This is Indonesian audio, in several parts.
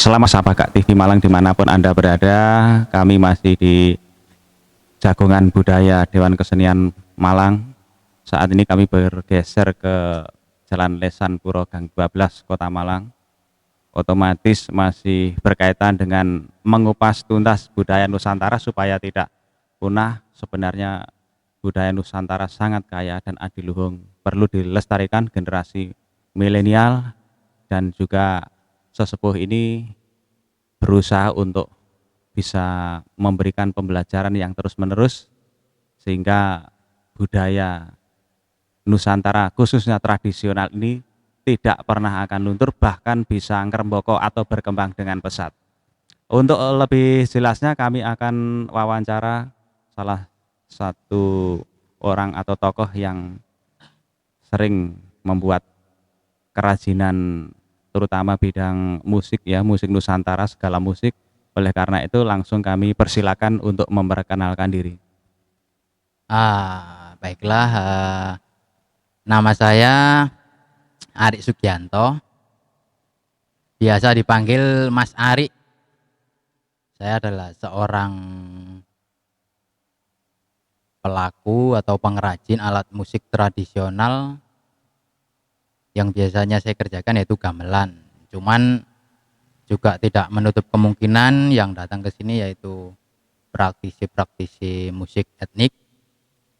Selama sahabat Kak TV Malang dimanapun Anda berada, kami masih di Jagongan Budaya Dewan Kesenian Malang. Saat ini kami bergeser ke Jalan Lesan Puro Gang 12 Kota Malang. Otomatis masih berkaitan dengan mengupas tuntas budaya Nusantara supaya tidak punah. Sebenarnya budaya Nusantara sangat kaya dan adiluhung, perlu dilestarikan generasi milenial, dan juga sesepuh ini berusaha untuk bisa memberikan pembelajaran yang terus-menerus sehingga budaya Nusantara khususnya tradisional ini tidak pernah akan luntur, bahkan bisa ngeremboko atau berkembang dengan pesat. Untuk lebih jelasnya kami akan wawancara salah satu orang atau tokoh yang sering membuat kerajinan terutama bidang musik ya, musik Nusantara, segala musik. Oleh karena itu langsung kami persilakan untuk memperkenalkan diri. Baiklah, nama saya Arik Sugianto, biasa dipanggil Mas Ari. Saya adalah seorang pelaku atau pengrajin alat musik tradisional yang biasanya saya kerjakan yaitu gamelan. Cuman juga tidak menutup kemungkinan yang datang ke sini yaitu praktisi-praktisi musik etnik.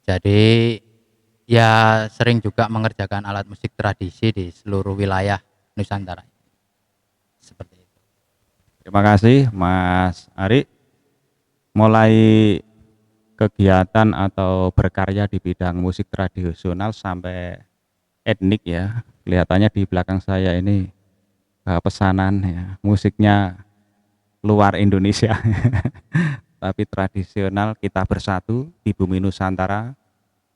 Jadi ya sering juga mengerjakan alat musik tradisi di seluruh wilayah Nusantara. Seperti itu. Terima kasih Mas Ari. Mulai kegiatan atau berkarya di bidang musik tradisional sampai etnik ya. Kelihatannya di belakang saya ini pesanan ya, musiknya luar Indonesia. Tapi tradisional, kita bersatu di bumi Nusantara,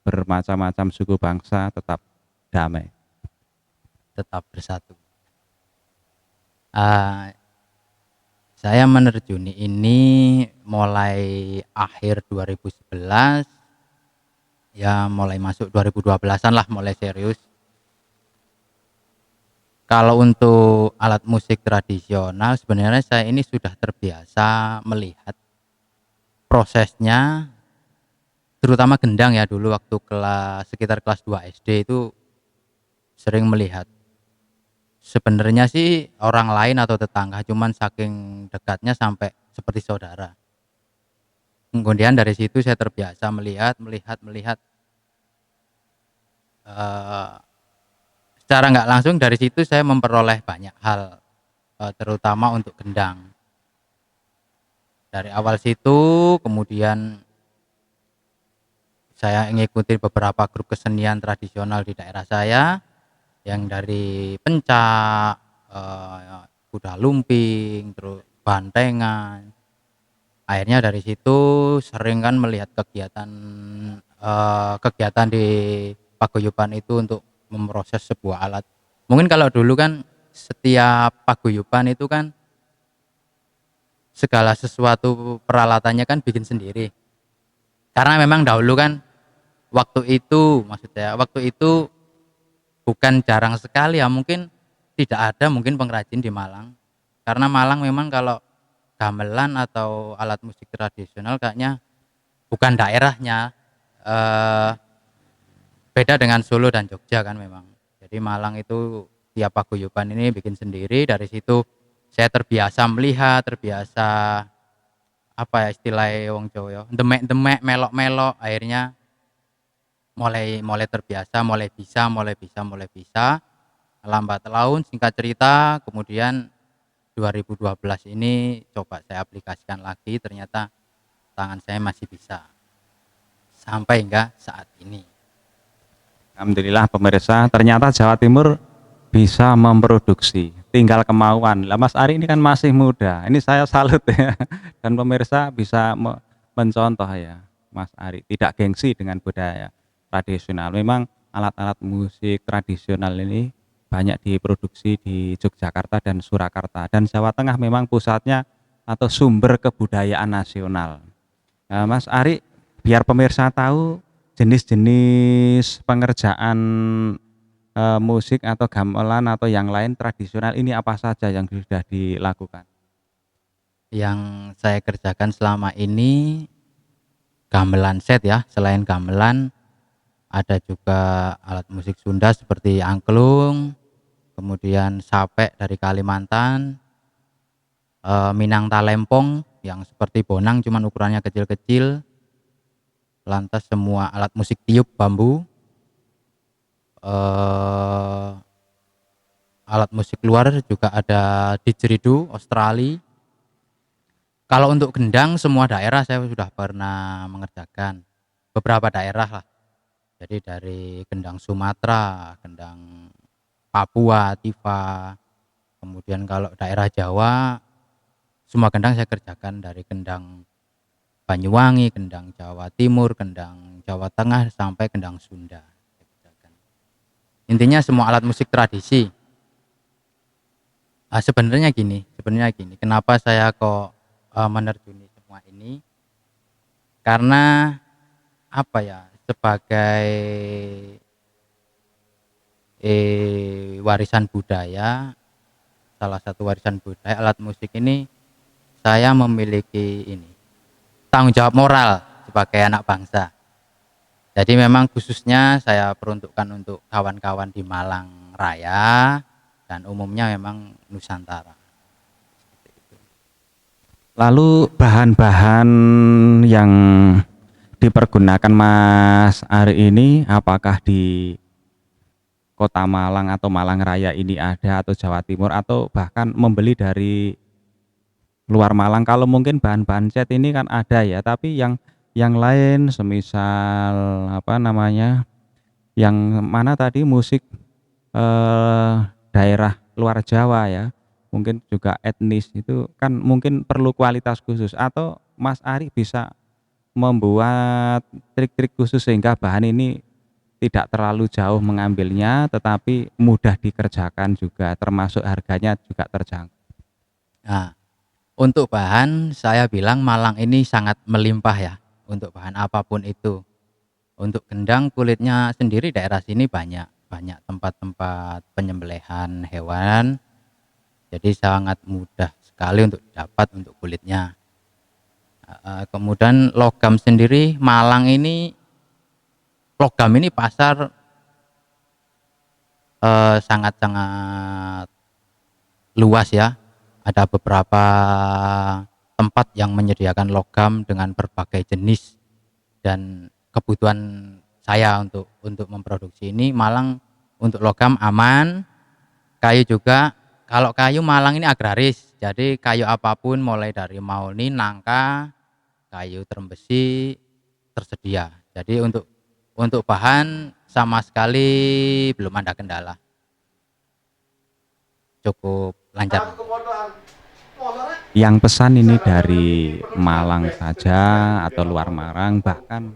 bermacam-macam suku bangsa tetap damai. Tetap bersatu. Uh, saya menerjuni ini mulai akhir 2011, ya mulai masuk 2012-an lah mulai serius. Kalau untuk alat musik tradisional sebenarnya saya ini sudah terbiasa melihat prosesnya, terutama gendang ya. Dulu waktu sekitar kelas 2 SD itu sering melihat. Sebenarnya sih orang lain atau tetangga, cuman saking dekatnya sampai seperti saudara. Kemudian dari situ saya terbiasa melihat. Eh, Secara nggak langsung dari situ saya memperoleh banyak hal, terutama untuk gendang. Dari awal situ kemudian saya mengikuti beberapa grup kesenian tradisional di daerah saya, yang dari pencak, kuda lumping, terus bantengan. Akhirnya dari situ sering kan melihat kegiatan di paguyuban itu untuk memproses sebuah alat. Mungkin kalau dulu kan setiap paguyuban itu kan segala sesuatu peralatannya kan bikin sendiri. Karena memang dahulu kan waktu itu bukan jarang sekali ya, mungkin tidak ada mungkin pengrajin di Malang. Karena Malang memang kalau gamelan atau alat musik tradisional kayaknya bukan daerahnya. eh, Beda dengan Solo dan Jogja kan memang. Jadi Malang itu tiap paguyuban ini bikin sendiri. Dari situ saya terbiasa melihat, terbiasa apa ya istilahnya wong Jawa ya, demek-demek, melok-melok. Akhirnya mulai mulai terbiasa, mulai bisa. Lambat laun singkat cerita, kemudian 2012 ini coba saya aplikasikan lagi, ternyata tangan saya masih bisa sampai hingga saat ini. Alhamdulillah pemirsa, ternyata Jawa Timur bisa memproduksi, tinggal kemauan. Lah Mas Ari ini kan masih muda, ini saya salut ya. Dan pemirsa bisa mencontoh ya, Mas Ari tidak gengsi dengan budaya tradisional. Memang alat-alat musik tradisional ini banyak diproduksi di Yogyakarta dan Surakarta, dan Jawa Tengah memang pusatnya atau sumber kebudayaan nasional. Nah, Mas Ari, biar pemirsa tahu jenis-jenis pengerjaan musik atau gamelan atau yang lain tradisional ini apa saja yang sudah dilakukan? Yang saya kerjakan selama ini gamelan set ya, selain gamelan ada juga alat musik Sunda seperti angklung, kemudian sapek dari Kalimantan, Minang Talempong yang seperti bonang cuman ukurannya kecil-kecil, lantas semua alat musik tiup bambu, eee, alat musik luar juga ada didgeridoo Australia. Kalau untuk gendang semua daerah saya sudah pernah mengerjakan, beberapa daerah lah. Jadi dari gendang Sumatera, gendang Papua, Tiva, kemudian kalau daerah Jawa, semua gendang saya kerjakan dari gendang Banyuwangi, gendang Jawa Timur, gendang Jawa Tengah, sampai gendang Sunda. Saya kerjakan. Intinya semua alat musik tradisi. Sebenarnya gini, kenapa saya kok menerjuni semua ini? Karena apa ya? Sebagai warisan budaya, salah satu warisan budaya alat musik ini, saya memiliki ini tanggung jawab moral sebagai anak bangsa. Jadi memang khususnya saya peruntukkan untuk kawan-kawan di Malang Raya dan umumnya memang Nusantara. Lalu bahan-bahan yang dipergunakan Mas Ari ini apakah di Kota Malang atau Malang Raya ini ada, atau Jawa Timur, atau bahkan membeli dari luar Malang? Kalau mungkin bahan-bahan cat ini kan ada ya, tapi yang lain semisal apa namanya, yang mana tadi musik daerah luar Jawa ya, mungkin juga etnis, itu kan mungkin perlu kualitas khusus, atau Mas Ari bisa membuat trik-trik khusus sehingga bahan ini tidak terlalu jauh mengambilnya tetapi mudah dikerjakan juga, termasuk harganya juga terjangkau. Nah, untuk bahan saya bilang Malang ini sangat melimpah ya, untuk bahan apapun itu. Untuk gendang kulitnya sendiri daerah sini banyak banyak tempat-tempat penyembelihan hewan, jadi sangat mudah sekali untuk dapat untuk kulitnya. Kemudian logam sendiri Malang ini, logam ini pasar sangat-sangat luas ya. Ada beberapa tempat yang menyediakan logam dengan berbagai jenis, dan kebutuhan saya untuk memproduksi ini Malang untuk logam aman. Kayu juga, kalau kayu Malang ini agraris, jadi kayu apapun mulai dari mauni, nangka, kayu trembesi tersedia. Jadi untuk bahan sama sekali belum ada kendala, cukup lancar. Yang pesan ini dari Malang saja atau luar Malang, bahkan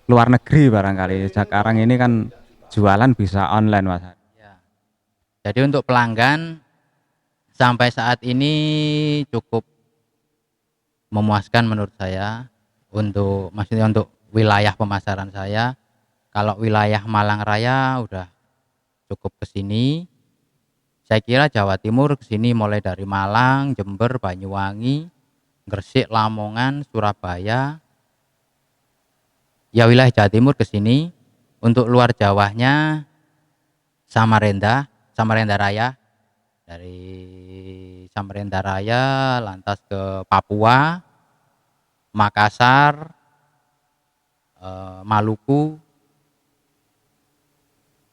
luar negeri barangkali. Sekarang ini kan jualan bisa online, Mas. Ya. Jadi untuk pelanggan sampai saat ini cukup memuaskan menurut saya, untuk maksudnya untuk wilayah pemasaran saya. Kalau wilayah Malang Raya udah cukup ke sini. Saya kira Jawa Timur ke sini mulai dari Malang, Jember, Banyuwangi, Gresik, Lamongan, Surabaya. Ya wilayah Jawa Timur ke sini. Untuk luar Jawanya Samarinda, Samarinda Raya. Dari Samarinda Raya lantas ke Papua, Makassar, Maluku.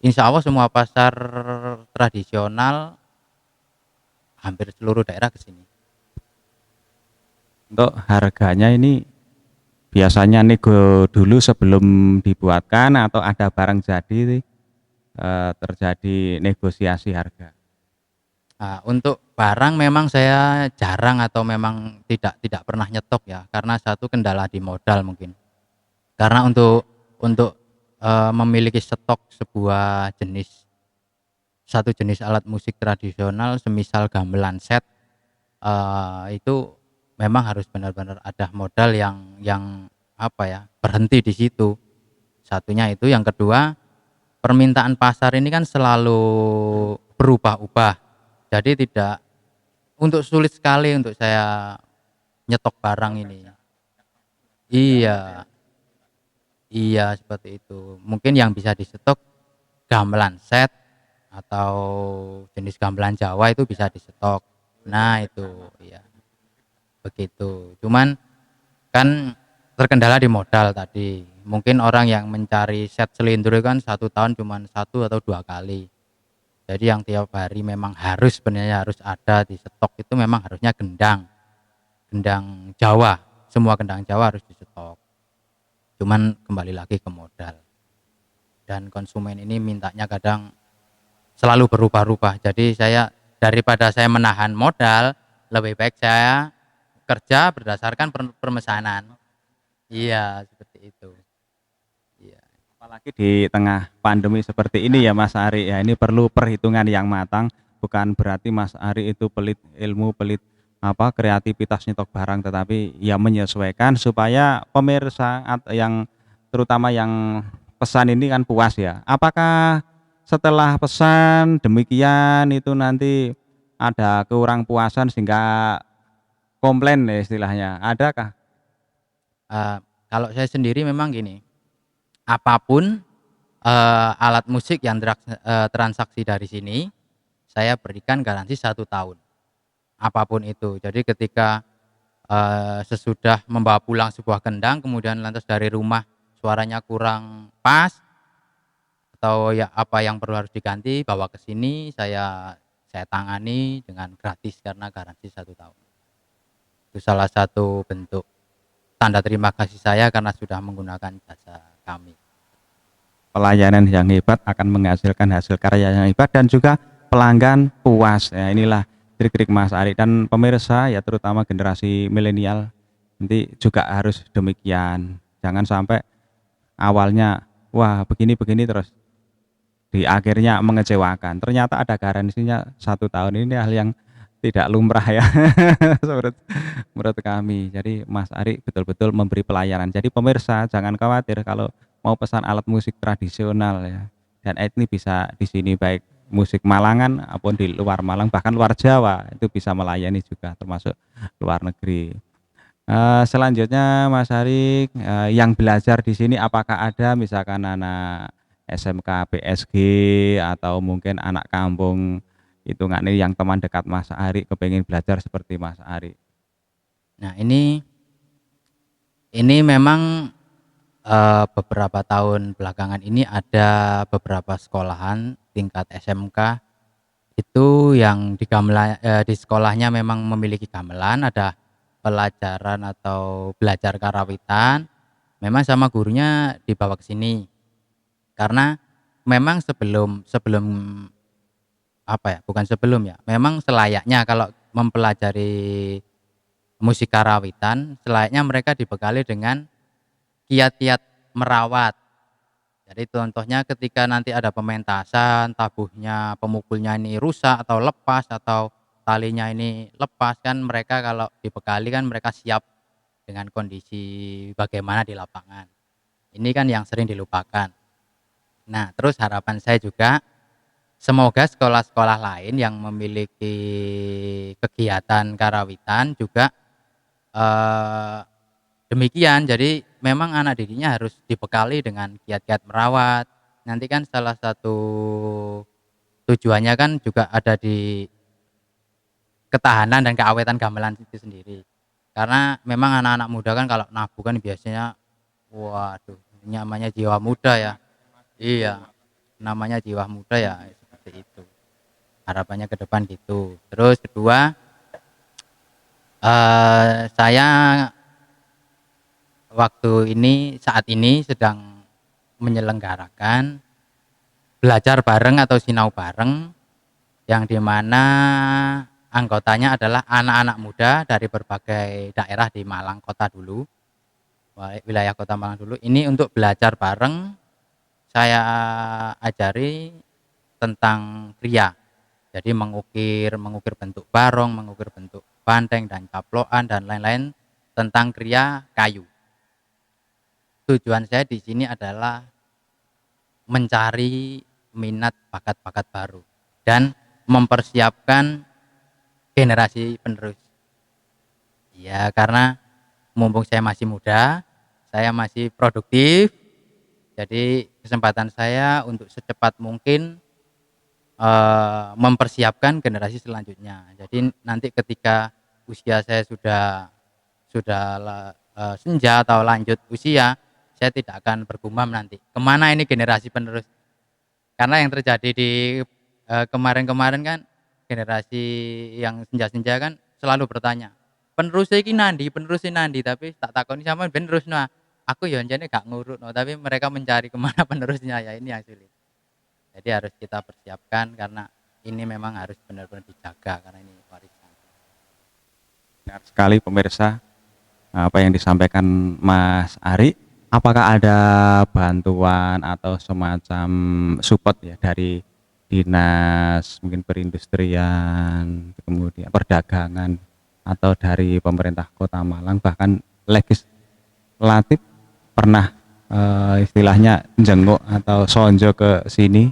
Insya Allah semua pasar tradisional hampir seluruh daerah ke sini. Untuk harganya ini biasanya nego dulu sebelum dibuatkan, atau ada barang jadi terjadi negosiasi harga? Nah, untuk barang memang saya jarang atau memang tidak pernah nyetok ya, karena satu kendala di modal mungkin. Karena untuk memiliki stok sebuah satu jenis alat musik tradisional semisal gamelan set, itu memang harus benar-benar ada modal yang apa ya, berhenti di situ. Satunya itu, yang kedua, permintaan pasar ini kan selalu berubah-ubah. Jadi tidak, untuk sulit sekali untuk saya nyetok barang ini. Iya, iya seperti itu. Mungkin yang bisa disetok gamelan set atau jenis gamelan Jawa itu bisa disetok. Nah itu, iya begitu. Cuman kan terkendala di modal tadi. Mungkin orang yang mencari set selindro kan 1 tahun cuman 1 atau 2 kali. Jadi yang tiap hari memang harus sebenarnya harus ada di stok itu memang harusnya gendang, gendang Jawa. Semua gendang Jawa harus disetok. Cuman kembali lagi ke modal. Dan konsumen ini mintanya kadang selalu berubah-ubah. Jadi daripada saya menahan modal, lebih baik saya kerja berdasarkan permesanan. Iya, seperti itu. Iya. Apalagi di tengah pandemi seperti ini ya Mas Ari ya, ini perlu perhitungan yang matang, bukan berarti Mas Ari itu pelit ilmu, pelit kreativitas nyetok barang, tetapi ya menyesuaikan supaya pemirsa yang terutama yang pesan ini kan puas ya. Apakah setelah pesan demikian itu nanti ada kurang puasan sehingga komplain ya istilahnya, adakah? Eh, Kalau saya sendiri memang gini, apapun alat musik yang transaksi dari sini, saya berikan garansi 1 tahun. Apapun itu. Jadi ketika sesudah membawa pulang sebuah kendang, kemudian lantas dari rumah suaranya kurang pas atau ya apa yang perlu harus diganti, bawa ke sini saya tangani dengan gratis karena garansi 1 tahun. Itu salah satu bentuk tanda terima kasih saya karena sudah menggunakan jasa kami. Pelayanan yang hebat akan menghasilkan hasil karya yang hebat dan juga pelanggan puas. Ya, inilah trik-trik Mas Ari dan pemirsa ya terutama generasi milenial nanti juga harus demikian. Jangan sampai awalnya wah begini-begini terus di akhirnya mengecewakan. Ternyata ada garansinya 1 tahun, ini hal yang tidak lumrah ya menurut menurut kami. Jadi Mas Ari betul-betul memberi pelayanan. Jadi pemirsa jangan khawatir kalau mau pesan alat musik tradisional ya. Dan ini bisa di sini baik musik Malangan maupun di luar Malang bahkan luar Jawa itu bisa melayani juga termasuk luar negeri. Selanjutnya Mas Ari, yang belajar di sini apakah ada misalkan anak SMK, PSG atau mungkin anak kampung hitungannya yang teman dekat Mas Ari kepengen belajar seperti Mas Ari? Nah, ini memang beberapa tahun belakangan ini ada beberapa sekolahan tingkat SMK itu yang di sekolahnya memang memiliki gamelan, ada pelajaran atau belajar karawitan, memang sama gurunya dibawa ke sini. Karena memang sebelum sebelum apa ya, bukan sebelum ya, memang selayaknya kalau mempelajari musik karawitan, selayaknya mereka dibekali dengan kiat-kiat merawat. Jadi contohnya ketika nanti ada pementasan, tabuhnya pemukulnya ini rusak atau lepas atau talinya ini lepas, kan mereka kalau dibekali kan mereka siap dengan kondisi bagaimana di lapangan. Ini kan yang sering dilupakan. Nah, terus harapan saya juga semoga sekolah-sekolah lain yang memiliki kegiatan karawitan juga eh, demikian. Jadi memang anak didiknya harus dibekali dengan kiat-kiat merawat. Nanti kan salah satu tujuannya kan juga ada di ketahanan dan keawetan gamelan itu sendiri. Karena memang anak-anak muda kan kalau nabu kan biasanya waduh, ini namanya jiwa muda ya. Iya, namanya jiwa muda ya seperti itu. Harapannya ke depan gitu. Terus kedua, saya saat ini sedang menyelenggarakan belajar bareng atau sinau bareng yang dimana anggotanya adalah anak-anak muda dari berbagai daerah di Malang Kota dulu, wilayah Kota Malang dulu. Ini untuk belajar bareng, saya ajari tentang kriya. Jadi mengukir mengukir bentuk barong, mengukir bentuk banteng dan caplokan dan lain-lain tentang kriya kayu. Tujuan saya di sini adalah mencari minat bakat-bakat baru dan mempersiapkan generasi penerus. Ya karena mumpung saya masih muda, saya masih produktif, jadi kesempatan saya untuk secepat mungkin mempersiapkan generasi selanjutnya. Jadi nanti ketika usia saya sudah senja atau lanjut usia, saya tidak akan bergumam nanti, kemana ini generasi penerus. Karena yang terjadi di kemarin-kemarin kan, generasi yang senja-senja kan selalu bertanya, "Penerusnya iki nandi, penerusnya nandi?" Tapi tak takoni, "Sampean ben nerusno?" Aku ya jane gak ngurutno, tapi mereka mencari kemana penerusnya, ya ini yang sulit. Jadi harus kita persiapkan karena ini memang harus benar-benar dijaga karena ini warisan. Benar sekali pemirsa, apa yang disampaikan Mas Ari. Apakah ada bantuan atau semacam support ya dari dinas mungkin perindustrian, kemudian perdagangan, atau dari pemerintah Kota Malang, bahkan legislatif pernah istilahnya jenguk atau sonjo ke sini?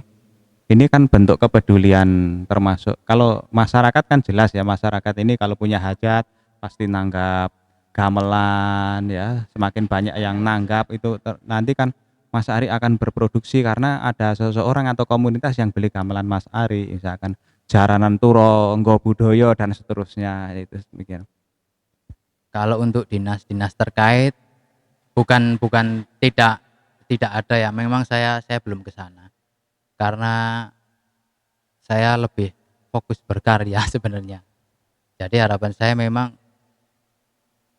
Ini kan bentuk kepedulian, termasuk kalau masyarakat kan jelas ya, masyarakat ini kalau punya hajat pasti nanggap gamelan ya, semakin banyak yang nanggap itu nanti kan Mas Ari akan berproduksi karena ada seseorang atau komunitas yang beli gamelan Mas Ari, misalkan jaranan turo, nggo budoyo dan seterusnya itu demikian. Kalau untuk dinas-dinas terkait bukan tidak ada ya. Memang saya belum ke sana. Karena saya lebih fokus berkarya sebenarnya. Jadi harapan saya memang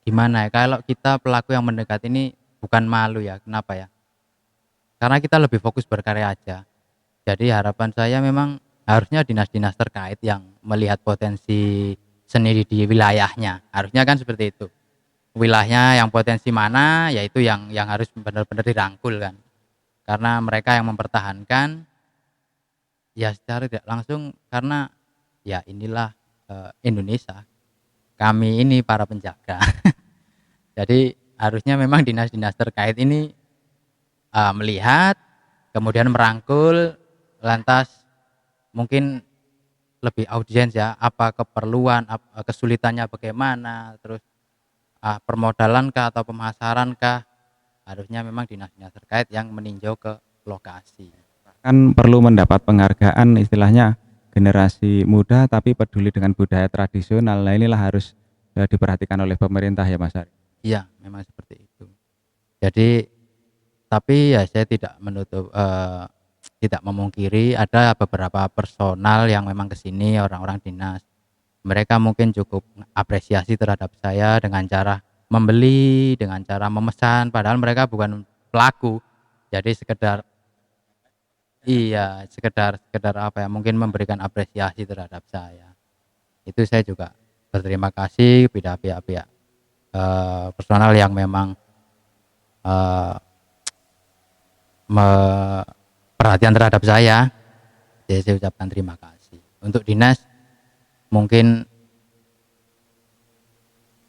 gimana ya, kalau kita pelaku yang mendekat ini bukan malu ya. Kenapa ya? Karena kita lebih fokus berkarya aja. Jadi harapan saya memang harusnya dinas-dinas terkait yang melihat potensi seni di wilayahnya. Harusnya kan seperti itu. Wilayahnya yang potensi mana, yaitu yang harus benar-benar dirangkul kan. Karena mereka yang mempertahankan ya secara tidak langsung, karena ya inilah Indonesia. Kami ini para penjaga. Jadi harusnya memang dinas-dinas terkait ini melihat, kemudian merangkul, lantas mungkin lebih audiens ya, apa keperluan, kesulitannya bagaimana, terus permodalan kah atau pemasaran kah, harusnya memang dinas-dinas terkait yang meninjau ke lokasi. Kan perlu mendapat penghargaan, istilahnya generasi muda tapi peduli dengan budaya tradisional. Nah inilah harus diperhatikan oleh pemerintah ya Mas Ari. Iya, memang seperti itu. Jadi tapi ya saya tidak menutup tidak memungkiri ada beberapa personal yang memang ke sini, orang-orang dinas. Mereka mungkin cukup apresiasi terhadap saya dengan cara membeli, dengan cara memesan, padahal mereka bukan pelaku. Jadi sekedar iya, sekedar sekedar apa ya, mungkin memberikan apresiasi terhadap saya. Itu saya juga berterima kasih kepada pihak-pihak personal yang memang eee, perhatian terhadap saya. Jadi saya ucapkan terima kasih. Untuk dinas mungkin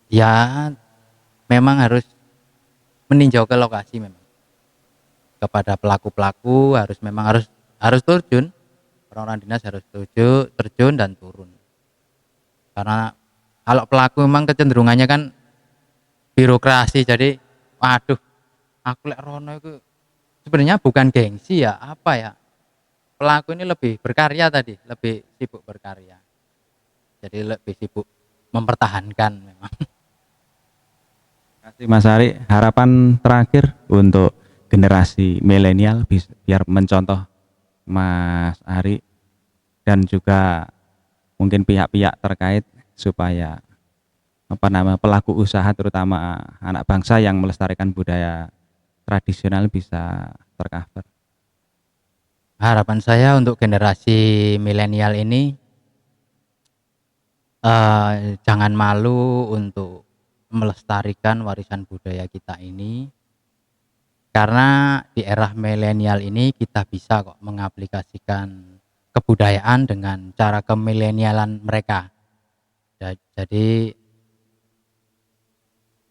ya memang harus meninjau ke lokasi memang. Kepada pelaku-pelaku harus terjun, orang-orang dinas harus terjun dan turun. Karena kalau pelaku memang kecenderungannya kan birokrasi, jadi waduh, aku lek rono iku sebenarnya bukan gengsi ya, apa ya, pelaku ini lebih berkarya tadi, lebih sibuk berkarya. Jadi lebih sibuk mempertahankan memang. Terima kasih Mas Ari. Harapan terakhir untuk generasi milenial biar mencontoh Mas Ari dan juga mungkin pihak-pihak terkait supaya pelaku usaha terutama anak bangsa yang melestarikan budaya tradisional bisa tercover. Harapan saya untuk generasi milenial ini jangan malu untuk melestarikan warisan budaya kita ini, karena di era milenial ini kita bisa kok mengaplikasikan kebudayaan dengan cara kemilenialan mereka. Jadi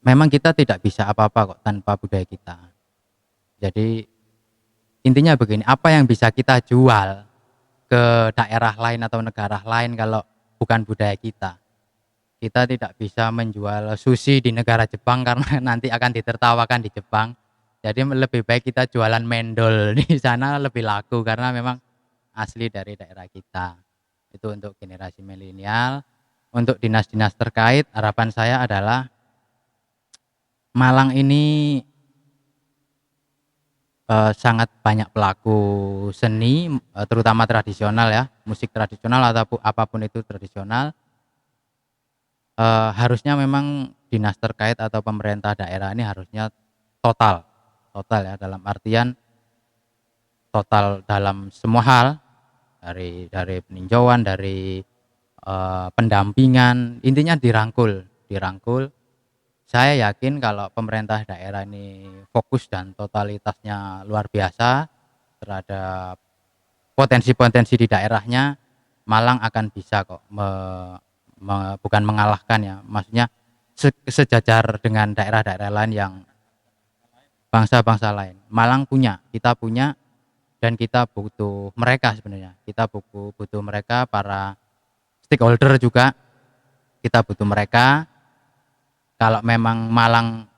memang kita tidak bisa apa-apa kok tanpa budaya kita. Jadi intinya begini, apa yang bisa kita jual ke daerah lain atau negara lain kalau bukan budaya kita? kita tidak bisa menjual sushi di negara Jepang karena nanti akan ditertawakan di Jepang. Jadi lebih baik kita jualan mendol di sana lebih laku karena memang asli dari daerah kita. Itu untuk generasi milenial. Untuk dinas-dinas terkait, harapan saya adalah Malang ini sangat banyak pelaku seni, terutama tradisional ya, musik tradisional ataupun apapun itu tradisional. Harusnya memang dinas terkait atau pemerintah daerah ini harusnya total, total ya, dalam artian total dalam semua hal, dari peninjauan, dari pendampingan, intinya dirangkul, dirangkul. Saya yakin kalau pemerintah daerah ini fokus dan totalitasnya luar biasa terhadap potensi-potensi di daerahnya, Malang akan bisa kok bukan mengalahkan ya, maksudnya sejajar dengan daerah-daerah lain yang bangsa-bangsa lain. Malang punya, kita punya, dan kita butuh mereka sebenarnya. Kita butuh mereka, para stakeholder juga, kita butuh mereka. Kalau memang Malang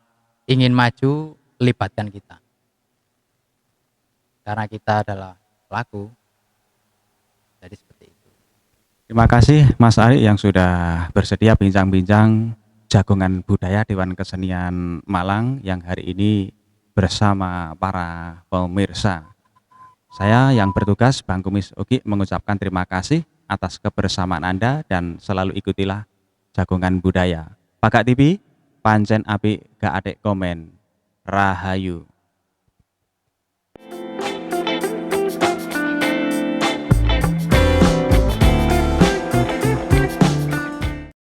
ingin maju, libatkan kita. Karena kita adalah pelaku. Jadi seperti itu. Terima kasih Mas Ari yang sudah bersedia bincang-bincang Jagongan Budaya Dewan Kesenian Malang yang hari ini bersama para pemirsa. Saya yang bertugas Bang Kumis Ugi mengucapkan terima kasih atas kebersamaan Anda dan selalu ikutilah Jagongan Budaya. Pakak TV, pancen api gak adek komen. Rahayu.